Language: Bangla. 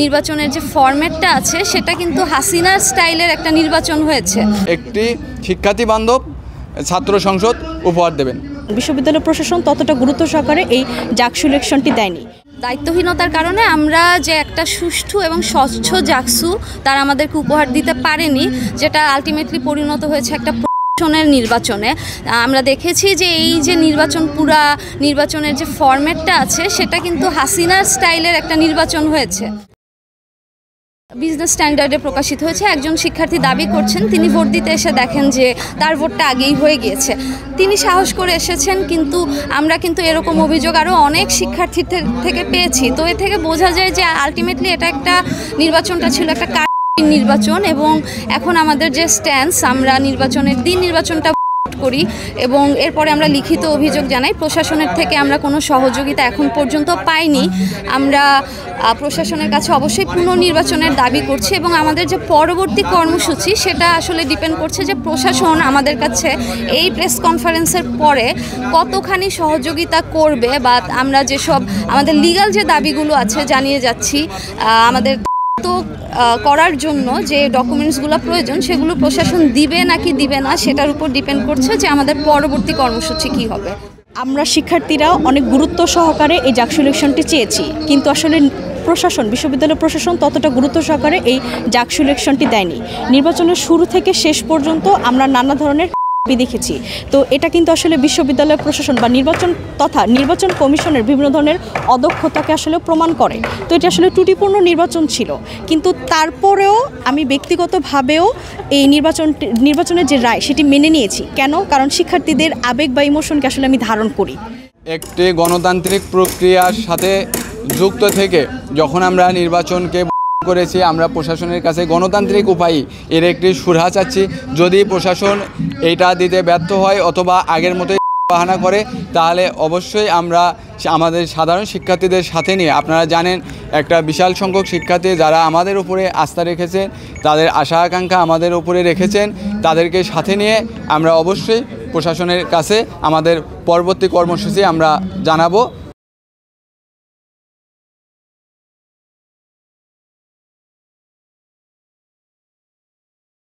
নির্বাচনের যে ফরম্যাটটা আছে সেটা কিন্তু হাসিনার স্টাইলের একটা নির্বাচন হয়েছে। একটি শিক্ষার্থী বান্ধব ছাত্র সংসদ উপহার দেবেন। বিশ্ববিদ্যালয় প্রশাসন ততটা গুরুত্ব সহকারে এই জাকসু ইলেকশনটি দেয়নি। দায়িত্বহীনতার কারণে আমরা যে একটা সুষ্ঠু এবং স্বচ্ছ জাকসু তারা আমাদেরকে উপহার দিতে পারেনি, যেটা আলটিমেটলি পরিণত হয়েছে একটা প্রশাসনের নির্বাচনে। আমরা দেখেছি যে এই যে পুরা নির্বাচনের যে ফরম্যাটটা আছে সেটা কিন্তু হাসিনার স্টাইলের একটা নির্বাচন হয়েছে। বিজনেস স্ট্যান্ডার্ডে প্রকাশিত হয়েছে। একজন শিক্ষার্থী দাবি করছেন তিনি ভোট দিতে এসে দেখেন যে তার ভোটটা আগেই হয়ে গিয়েছে। তিনি সাহস করে এসেছেন, কিন্তু আমরা কিন্তু এরকম অভিযোগ আরও অনেক শিক্ষার্থীর থেকে পেয়েছি। তো এ থেকে বোঝা যায় যে আলটিমেটলি এটা একটা নির্বাচনটা ছিল একটা নির্বাচন, এবং এখন আমাদের যে স্ট্যান্স, আমরা নির্বাচনের দিন নির্বাচনটা করি এবং এরপরে আমরা লিখিত অভিযোগ জানাই। প্রশাসনের থেকে আমরা কোনো সহযোগিতা এখন পর্যন্ত পাইনি। আমরা প্রশাসনের কাছে অবশ্যই পুনর্নির্বাচনের দাবি করছি এবং আমাদের যে পরবর্তী কর্মসূচি সেটা আসলে ডিপেন্ড করছে যে প্রশাসন আমাদের কাছে এই প্রেস কনফারেন্সের পরে কতখানি সহযোগিতা করবে, বা আমরা যেসব আমাদের লিগ্যাল যে দাবিগুলো আছে জানিয়ে যাচ্ছি, আমাদের করার জন্য যে ডকুমেন্টসগুলো প্রয়োজন সেগুলো প্রশাসন দিবে নাকি দিবে না সেটার উপর ডিপেন্ড করছে যে আমাদের পরবর্তী কর্মসূচি কী হবে। আমরা শিক্ষার্থীরা অনেক গুরুত্ব সহকারে এই জাকসু ইলেকশনটি চেয়েছি, কিন্তু আসলে বিশ্ববিদ্যালয় প্রশাসন ততটা গুরুত্ব সহকারে এই জাকসু ইলেকশনটি দেয়নি। নির্বাচনের শুরু থেকে শেষ পর্যন্ত আমরা নানা ধরনের দেখেছি। তো এটা কিন্তু আসলে বিশ্ববিদ্যালয় প্রশাসন বা নির্বাচন কমিশনের বিভিন্ন ধরনের অদক্ষতাকে আসলে প্রমাণ করে। তো এটা আসলে ত্রুটিপূর্ণ নির্বাচন ছিল, কিন্তু তারপরেও আমি ব্যক্তিগতভাবেও এই নির্বাচনের যে রায় সেটি মেনে নিয়েছি। কেন? কারণ শিক্ষার্থীদের আবেগ বা ইমোশনকে আসলে আমি ধারণ করি। একটি গণতান্ত্রিক প্রক্রিয়ার সাথে যুক্ত থেকে যখন আমরা নির্বাচনকে করেছি, আমরা প্রশাসনের কাছে গণতান্ত্রিক উপায়ে এর একটি সুরাহা চাচ্ছি। যদি প্রশাসন এটা দিতে ব্যর্থ হয় অথবা আগের মতোই বাহানা করে, তাহলে অবশ্যই আমরা আমাদের সাধারণ শিক্ষার্থীদের সাথে নিয়ে, আপনারা জানেন একটা বিশাল সংখ্যক শিক্ষার্থী যারা আমাদের উপরে আস্থা রেখেছেন, তাদের আশা আকাঙ্ক্ষা আমাদের উপরে রেখেছেন, তাদেরকে সাথে নিয়ে আমরা অবশ্যই প্রশাসনের কাছে আমাদের পরবর্তী কর্মসূচি আমরা জানাবো।